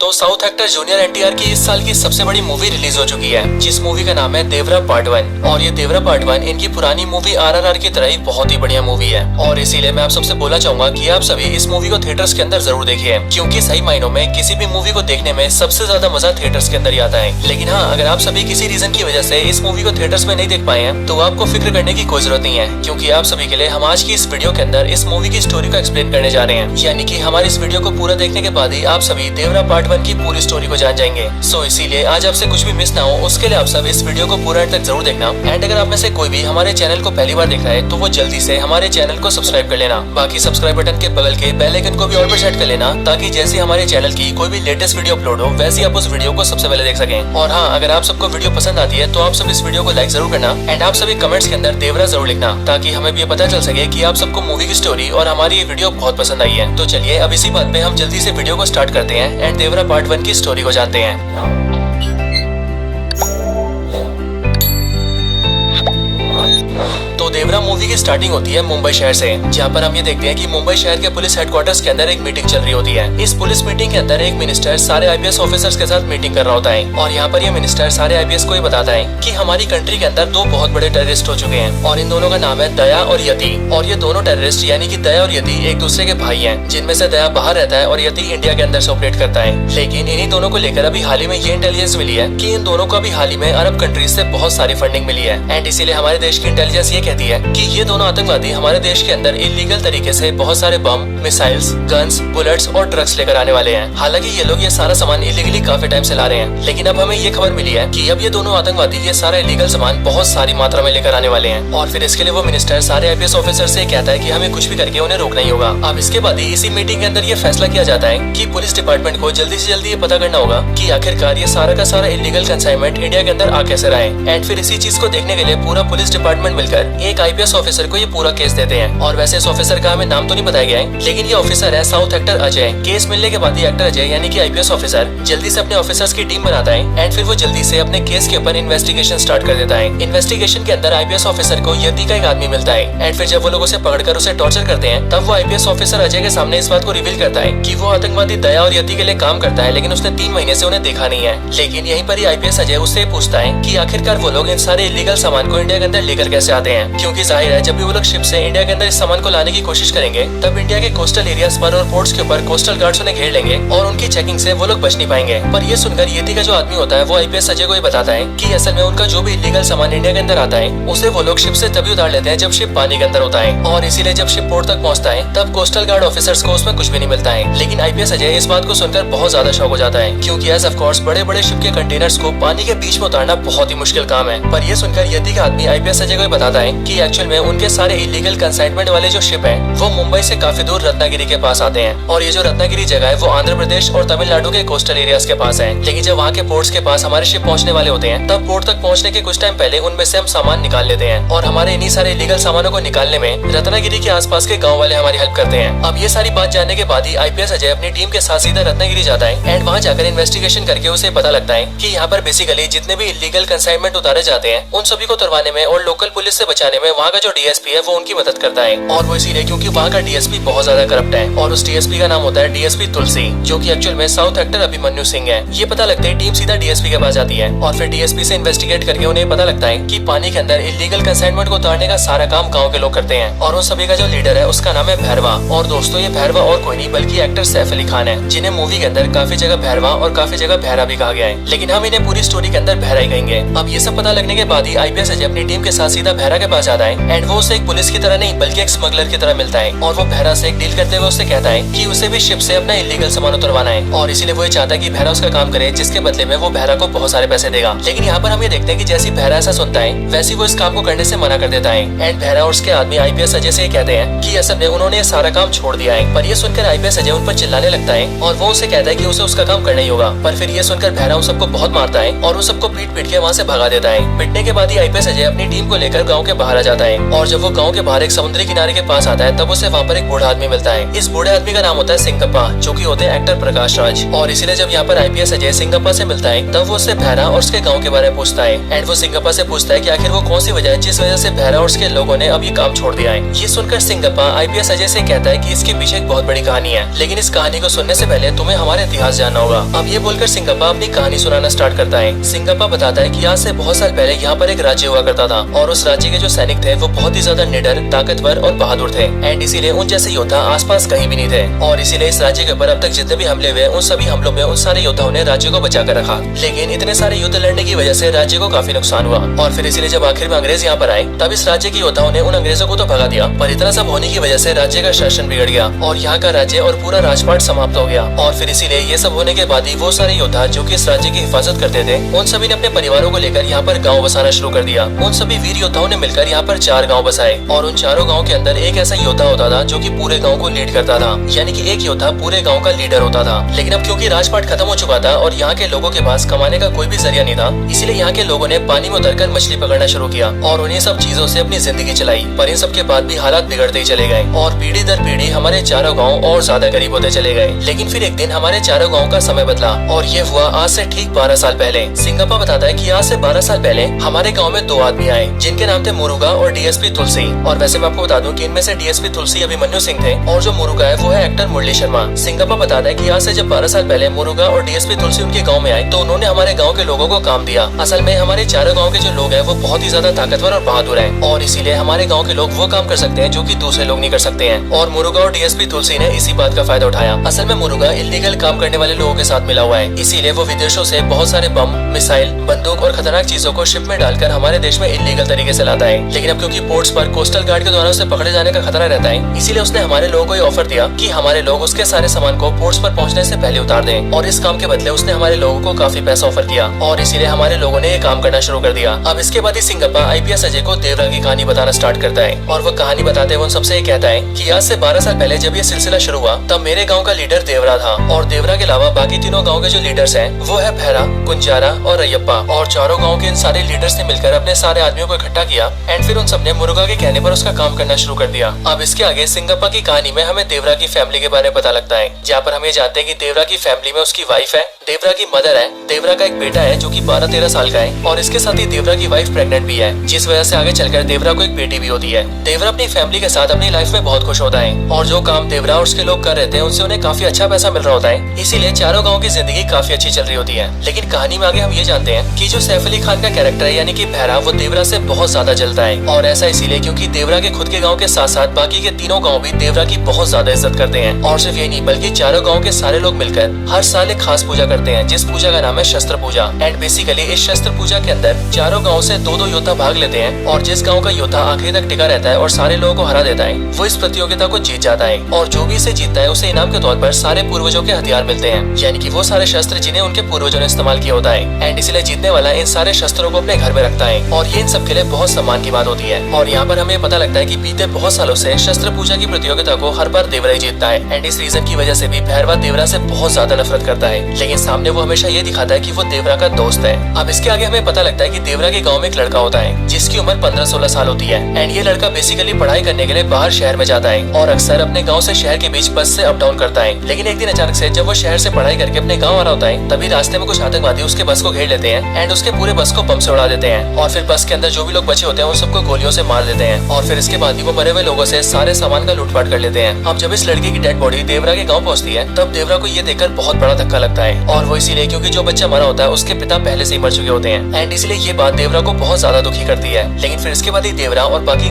तो south actor junior NTR की इस साल की सबसे बड़ी मूवी रिलीज हो चुकी है, जिस मूवी का नाम है देवरा पार्ट 1। और ये देवरा पार्ट 1 इनकी पुरानी मूवी आरआरआर की तरह ही बहुत ही बढ़िया मूवी है और इसीलिए मैं आप सबसे बोलना चाहूंगा कि आप सभी इस मूवी को थिएटर्स के अंदर जरूर देखिए, क्योंकि सही मायनों में किसी भी मूवी को देखने में सबसे ज्यादा मजा थिएटर्स के अंदर ही आता है। लेकिन हाँ, अगर आप सभी किसी रीजन की वजह से इस मूवी को थिएटर्स में नहीं देख पाए हैं तो आपको फिक्र करने की कोई जरूरत नहीं है, क्योंकि आप सभी के लिए हम आज की इस वीडियो के अंदर इस मूवी की स्टोरी को एक्सप्लेन करने जा रहे हैं। यानी कि हमारी इस वीडियो को पूरा देखने के बाद ही आप सभी देवरा पार्ट 1 की पूरी स्टोरी को जान जाएंगे। सो इसीलिए आज आपसे कुछ भी मिस ना हो उसके लिए आप सब इस वीडियो को पूरा तक जरूर देखना। एंड अगर आप में से कोई भी हमारे चैनल को पहली बार देख रहा है तो वो जल्दी से हमारे चैनल को सब्सक्राइब कर लेना। बाकी सब्सक्राइब बटन के बगल के बेल आइकन को भी ऑल पर सेट कर लेना, ताकि जैसे हमारे चैनल की कोई भी लेटेस्ट वीडियो अपलोड हो वैसे आप उस वीडियो को सबसे पहले देख सकें। और हाँ, अगर आप सबको वीडियो पसंद आती है तो आप सब इस वीडियो को लाइक जरूर करना एंड आप सभी कमेंट्स के अंदर देवरा जरूर लिखना, ताकि हमें भी पता चल सके कि आप सबको मूवी की स्टोरी और हमारी ये वीडियो बहुत पसंद आई है। तो चलिए अब इसी बात पे हम जल्दी से वीडियो को स्टार्ट करते हैं एंड देवरा पार्ट 1 की स्टोरी को जानते हैं। तो देवरा मूवी की स्टार्टिंग होती है मुंबई शहर से, जहाँ पर हम ये देखते हैं कि मुंबई शहर के पुलिस हेडक्वार्टर्स के अंदर एक मीटिंग चल रही होती है। इस पुलिस मीटिंग के अंदर एक मिनिस्टर सारे आईपीएस ऑफिसर्स के साथ मीटिंग कर रहा होता है और यहाँ पर ये मिनिस्टर सारे आईपीएस को ये बताता है कि हमारी कंट्री के अंदर दो बहुत बड़े टेररिस्ट हो चुके हैं और इन दोनों का नाम है दया और यति। और ये दोनों टेररिस्ट यानी कि दया और यति एक दूसरे के भाई हैं, जिनमें से दया बाहर रहता है और यति इंडिया के अंदर से ऑपरेट करता है। लेकिन इन्हीं दोनों को लेकर अभी हाल ही में ये इंटेलिजेंस मिली है कि इन दोनों को अभी हाल ही में अरब कंट्रीज से बहुत सारी फंडिंग मिली है एंड इसीलिए हमारे देश की इंटेलिजेंस ये कहती है कि ये दोनों आतंकवादी हमारे देश के अंदर इलीगल तरीके से बहुत सारे बम, मिसाइल्स, गन्स, बुलेट्स और ड्रग्स लेकर आने वाले हैं। हालांकि ये लोग ये सारा सामान इलीगली काफी टाइम से ला रहे हैं, लेकिन अब हमें ये खबर मिली है कि अब ये दोनों आतंकवादी ये सारा इलीगल सामान बहुत सारी मात्रा में लेकर आने वाले हैं। और फिर इसके लिए वो मिनिस्टर सारे आईपीएस ऑफिसर से कहता है कि हमें कुछ भी करके उन्हें रोकना ही होगा। अब इसके बाद ही इसी मीटिंग के अंदर ये फैसला किया जाता है कि पुलिस डिपार्टमेंट को जल्दी से जल्दी ये पता करना होगा कि आखिरकार ये सारा का सारा इलीगल कंसाइनमेंट इंडिया के अंदर आ कैसे रहा है। एंड फिर इसी चीज को देखने के लिए पूरा पुलिस डिपार्टमेंट मिलकर एक आईपीएस ऑफिसर को ये पूरा केस देते हैं। और वैसे इस ऑफिसर का हमें नाम तो नहीं बताया गया है, लेकिन ये ऑफिसर है साउथ एक्टर अजय। केस मिलने के बाद ही एक्टर अजय यानी कि आईपीएस ऑफिसर जल्दी से अपने ऑफिसर्स की टीम बनाता है एंड फिर वो जल्दी से अपने केस के ऊपर इन्वेस्टिगेशन स्टार्ट कर देता है। इन्वेस्टिगेशन के अंदर आईपीएस ऑफिसर को यति का एक आदमी मिलता है एंड फिर जब वो लोग उसे पकड़कर उसे टॉर्चर करते हैं तब वो आईपीएस ऑफिसर अजय के सामने इस बात को रिवील करता है कि वो आतंकवादी दया और यति के लिए काम करता है, लेकिन उसने 3 महीने से उन्हें देखा नहीं है। लेकिन यहीं पर ही आईपीएस अजय उससे पूछता है कि आखिरकार वो लोग इन सारे इलीगल सामान को इंडिया के अंदर लेकर कैसे आते हैं, क्योंकि जाहिर है जब भी वो लोग शिप से इंडिया के अंदर इस सामान को लाने की कोशिश करेंगे तब इंडिया के कोस्टल एरियाज पर और पोर्ट्स के ऊपर कोस्टल गार्ड्स उन्हें घेर लेंगे और उनकी चेकिंग से वो लोग बच नहीं पाएंगे। पर ये सुनकर यति का जो आदमी होता है वो आईपीएस अजय को ये बताता है कि असल में उनका जो भी इलीगल सामान इंडिया के अंदर आता है उसे वो लोग शिप से तभी उतार लेते हैं जब शिप पानी के अंदर होता है, और इसीलिए जब शिप पोर्ट तक पहुंचता है तब कोस्टल गार्ड ऑफिसर्स को उसमें कुछ भी नहीं मिलता है। लेकिन आईपीएस अजय इस बात को सुनकर बहुत ज्यादा शॉक हो जाता है, क्योंकि एज ऑफ कोर्स बड़े बड़े शिप के कंटेनर्स को पानी के बीच में उतारना बहुत ही मुश्किल काम है। पर ये सुनकर यति का आदमी आईपीएस अजय को बताता है कि एक्चुअल में उनके सारे इलीगल कंसाइनमेंट वाले जो शिप है वो मुंबई से काफी दूर रत्नागिरी के पास आते हैं, और ये जो रत्नागिरी जगह है वो आंध्र प्रदेश और तमिलनाडु के कोस्टल एरियाज के पास है। लेकिन जब वहाँ के पोर्ट्स के पास हमारे शिप पहुँचने वाले होते हैं तब पोर्ट तक पहुँचने के कुछ टाइम पहले उनमें से हम सामान निकाल लेते हैं, और हमारे इन्हीं सारे इलीगल सामानों को निकालने में रत्नागिरी के आसपास के गाँव वाले हमारी हेल्प करते हैं। अब ये सारी बात जानने के बाद ही आईपीएस अजय अपनी टीम के साथ सीधा रत्नागिरी जाता है एंड वहाँ जाकर इन्वेस्टिगेशन करके उसे पता लगता है कि यहाँ पर बेसिकली जितने भी इलीगल कंसाइनमेंट उतारे जाते हैं उन सभी को तुड़वाने में और लोकल पुलिस से बचाने में वहाँ का जो डीएसपी है वो उनकी मदद करता है। और वो इसीलिए क्योंकि वहाँ का डीएसपी बहुत ज्यादा करप्ट है और उस डीएसपी का नाम होता है डीएसपी तुलसी, जो कि एक्चुअल में साउथ एक्टर अभिमन्यु सिंह है। ये पता लगता है टीम सीधा डीएसपी के पास जाती है और फिर डीएसपी से इन्वेस्टिगेट करके उन्हें पता लगता है कि पानी के अंदर इलीगल कंसाइनमेंट को उतारने का सारा काम गाँव के लोग करते हैं, और उन सभी का जो लीडर है उसका नाम है भैरवा। और दोस्तों ये भैरवा और कोई नहीं बल्कि एक्टर सैफ अली खान है, जिन्हें मूवी के अंदर काफी जगह भैरवा और काफी जगह भैरा भी कहा गया है, लेकिन हम इन्हें पूरी स्टोरी के अंदर भैरा ही कहेंगे। अब ये सब पता लगने के बाद ही आईपीएस अजय अपनी टीम के साथ सीधा भैरा के पास जाता है एंड वो उसे एक पुलिस की तरह नहीं बल्कि एक स्मगलर की तरह मिलता है, और वो भैरा से एक डील करते हुए उससे कहता है कि उसे भी शिप से अपना इलीगल सामान उतरवाना है, और इसीलिए वो चाहता है कि भैरा उसका काम करे, जिसके बदले में वो भैरा को बहुत सारे पैसे देगा। लेकिन यहाँ पर हम ये देखते हैं कि जैसी भैरा ऐसा सुनता है वैसी वो इस काम को करने से मना कर देता है एंड भैरा और उसके आदमी आईपीएस अजय से कहते हैं कि असल में उन्होंने ये सारा काम छोड़ दिया है। पर ये सुनकर आईपीएस अजय उन पर चिल्लाने लगता है और वो उसे कहता है कि उसे उसका काम करना ही होगा। पर फिर ये सुनकर भैरा उन सबको बहुत मारता है और उन सबको पीट पीट के वहाँ से भगा देता है। पिटने के बाद ही आईपीएस अजय अपनी टीम को लेकर गाँव के बाहर आ जाता है। और जब वो गाँव के बाहर एक समुद्री किनारे के पास आता है तब उसे वहाँ पर एक बूढ़ा आदमी मिलता है। इस बूढ़े आदमी का नाम होता है सिंगप्पा, जो कि होते हैं एक्टर प्रकाश राज। और इसीलिए जब यहाँ पर आईपीएस अजय सिंगप्पा से मिलता है तब वो उससे भैरा और उसके गाँव के बारे में पूछता है। एंड वो सिंगप्पा से पूछता है कि आखिर वो कौन सी वजह है जिस वजह से भैरा और उसके लोगों ने अब ये काम छोड़ दिया है। ये सुनकर सिंगप्पा आईपीएस अजय से कहता है कि इसके पीछे एक बहुत बड़ी कहानी है, लेकिन इस कहानी को सुनने से पहले तुम्हें हमारे इतिहास जानना होगा। अब ये बोलकर सिंगप्पा अपनी कहानी सुनाना स्टार्ट करता है। सिंगप्पा बताता है कि आज से बहुत साल पहले यहाँ पर एक राज्य हुआ करता था और उस राज्य के जो सैनिक थे वो बहुत ही ज्यादा निडर, ताकतवर और बहादुर थे। एंड इसीलिए उन जैसे योद्धा आसपास कहीं भी नहीं थे। और इसीलिए इस राज्य के ऊपर अब तक जितने भी हमले हुए उन सभी हमलों में उन सारे योद्धाओं ने राज्य को बचा कर रखा। लेकिन इतने सारे युद्ध लड़ने की वजह से राज्य को काफी नुकसान हुआ और फिर इसीलिए जब आखिर में अंग्रेज यहाँ पर आए तब इस राज्य के योद्धाओं ने उन अंग्रेजों को तो भगा दिया, पर इतना सब होने की वजह से राज्य का शासन बिगड़ गया और यहाँ का राज्य और पूरा राजपाट समाप्त हो गया। और फिर इसीलिए ये सब होने के बाद ही वो सारे योद्धा जो कि इस राज्य की हिफाजत करते थे उन सभी ने अपने परिवारों को लेकर यहाँ पर गाँव बसाना शुरू कर दिया। उन सभी वीर योद्धाओं ने मिलकर यहाँ पर 4 गाँव बसाए और उन चारों गाँव के अंदर एक ऐसा योद्धा होता था जो कि पूरे गाँव को लीड करता था, यानी कि एक योद्धा पूरे गाँव का लीडर होता था। लेकिन अब क्योंकि राजपाट खत्म हो चुका था और यहाँ के लोगों के पास कमाने का कोई भी जरिया नहीं था, इसीलिए यहाँ के लोगों ने पानी में उतरकर मछली पकड़ना शुरू किया और उन्हीं सब चीजों से अपनी जिंदगी चलाई। पर इन सब के बाद भी हालात बिगड़ते ही चले गए और पीढ़ी दर पीढ़ी हमारे चारों गाँव और ज्यादा गरीब होते चले गए। लेकिन फिर एक दिन हमारे चारों गाँव का समय बदला और ये हुआ आज से ठीक 12 साल पहले। सिंगप्पा बताता है कि आज से 12 साल पहले हमारे गाँव में 2 आदमी आए जिनके नाम थे मुरुगा और डीएसपी तुलसी। और वैसे मैं आपको बता दूं कि इनमें से डीएसपी तुलसी अभिमन्यु सिंह थे और जो मुरुगा है वो है एक्टर मुरली शर्मा। सिंगप्पा बताता है कि आज से जब 12 साल पहले मुरुगा और डीएसपी तुलसी उनके गाँव में आए तो उन्होंने हमारे गाँव के लोगों को काम दिया। असल में हमारे चारों गाँव के जो लोग हैं वो बहुत ही ज्यादा ताकतवर और बहादुर हैं और इसीलिए हमारे गाँव के लोग वो काम कर सकते हैं जो कि दूसरे लोग नहीं कर सकते हैं। और मुरुगा और डीएसपी तुलसी ने इसी बात का फायदा उठाया। असल में मुरुगा इलीगल काम करने वाले लोगों के साथ मिला हुआ है, इसीलिए वो विदेशों से बहुत सारे बम, मिसाइल, बंदूक और खतरनाक चीजों को शिप में डालकर हमारे देश में इलीगल तरीके से लाता है। लेकिन अब क्योंकि पोर्ट्स पर कोस्टल गार्ड के द्वारा उसे पकड़े जाने का खतरा रहता है, इसीलिए उसने हमारे लोगों को ये ऑफर दिया कि हमारे लोग उसके सारे सामान को पोर्ट्स पर पहुंचने से पहले उतार दें। और इस काम के बदले उसने हमारे लोगों को काफी पैसा ऑफर किया और इसीलिए हमारे लोगों ने ये काम करना शुरू कर दिया। अब इसके बाद ही सिंगप्पा आईपीएस अजय को देवरा की कहानी बताना स्टार्ट करता है और वो कहानी बताते हुए उन सबसे ये कहता है कि आज से 12 साल पहले जब ये सिलसिला शुरू हुआ तब मेरे गाँव का लीडर देवरा था और देवरा के अलावा बाकी तीनों गाँव के जो लीडर्स हैं वो है भैरा, कुंजारा और रैयप्पा। और चारों गाँव के इन सारे लीडर्स ने मिलकर अपने सारे आदमियों को इकट्ठा किया एंड फिर उन सबने मुरुगा के कहने पर उसका काम करना शुरू कर दिया। अब इसके आगे सिंगप्पा की कहानी में हमें देवरा की फैमिली के बारे में पता लगता है, जहाँ पर हम ये जानते हैं कि देवरा की फैमिली में उसकी वाइफ है, देवरा की मदर है, देवरा का एक बेटा है जो कि 12-13 साल का है और इसके साथ ही देवरा की वाइफ प्रेग्नेंट भी है, जिस वजह से आगे चलकर देवरा को एक बेटी भी होती है। देवरा अपनी फैमिली के साथ अपनी लाइफ में बहुत खुश होता है और जो काम देवरा और उसके लोग कर रहे थे उनसे उन्हें काफी अच्छा पैसा मिल रहा होता है, इसीलिए चारों गाँव की जिंदगी काफी अच्छी चल रही होती है। लेकिन कहानी में आगे हम ये जानते हैं कि जो सैफ अली खान का कैरेक्टर है यानी कि भैरा, वो देवरा से बहुत ज्यादा जलता है और ऐसा इसीलिए क्योंकि देवरा के खुद के गाँव के साथ साथ बाकी के तीनों गाँव भी देवरा की बहुत ज्यादा इज्जत करते हैं। और सिर्फ यही नहीं बल्कि चारों गाँव के सारे लोग मिलकर हर साल एक खास पूजा करते हैं जिस पूजा का नाम है शस्त्र पूजा। एंड बेसिकली इस शस्त्र पूजा के अंदर चारों गाँव से 2-2 योद्धा भाग लेते हैं और जिस गाँव का योद्धा आखिरी तक टिका रहता है और सारे लोगों को हरा देता है वो इस प्रतियोगिता को जीत जाता है और जो भी इसे जीतता है उसे इनाम के तौर पर सारे पूर्वजों के हथियार मिलते हैं, यानी कि वो सारे शस्त्र जिन्हें उनके पूर्वजों ने इस्तेमाल किया होता है। एंड इसलिए जीतने वाला इन सारे शस्त्रों को अपने घर में रखता है और ये इन सब के लिए बहुत सम्मान की बात होती है। और यहाँ पर हमें पता लगता है कि बीते बहुत सालों से शस्त्र पूजा की प्रतियोगिता को हर बार देवरा ही जीतता है एंड इस रीजन की वजह से भी भैरवा देवरा से बहुत ज्यादा नफरत करता है, लेकिन सामने वो हमेशा ये दिखाता है कि वो देवरा का दोस्त है। अब इसके आगे हमें पता लगता है कि देवरा के गाँव में एक लड़का होता है जिसकी उम्र 15-16 साल होती है एंड ये लड़का बेसिकली पढ़ाई करने के लिए बाहर शहर में जाता है और अक्सर अपने गाँव से शहर के बीच बस से अप डाउन करता है। लेकिन एक दिन अचानक से जब वो शहर से पढ़ाई करके अपने गाँव आ रहा होता है तभी रास्ते में कुछ आतंकवादी उसके बस को घेर लेते हैं एंड उसके पूरे बस को बम से उड़ा देते हैं और फिर बस के अंदर जो भी लोग बचे होते हैं उन सबको गोलियों से मार देते हैं और फिर इसके बाद ही वो मरे हुए लोगों से सारे सामान का लूटपाट कर लेते हैं। अब जब इस लड़के की डेड बॉडी देवरा के गाँव पहुँचती है तब देवरा को ये देखकर बहुत बड़ा धक्का लगता है और वो इसीलिए क्योंकि जो बच्चा मरा होता है उसके पिता पहले से ही मर चुके होते हैं एंड इसलिए ये बात देवरा को बहुत ज्यादा दुखी करती है। लेकिन फिर इसके बाद ही देवरा और बाकी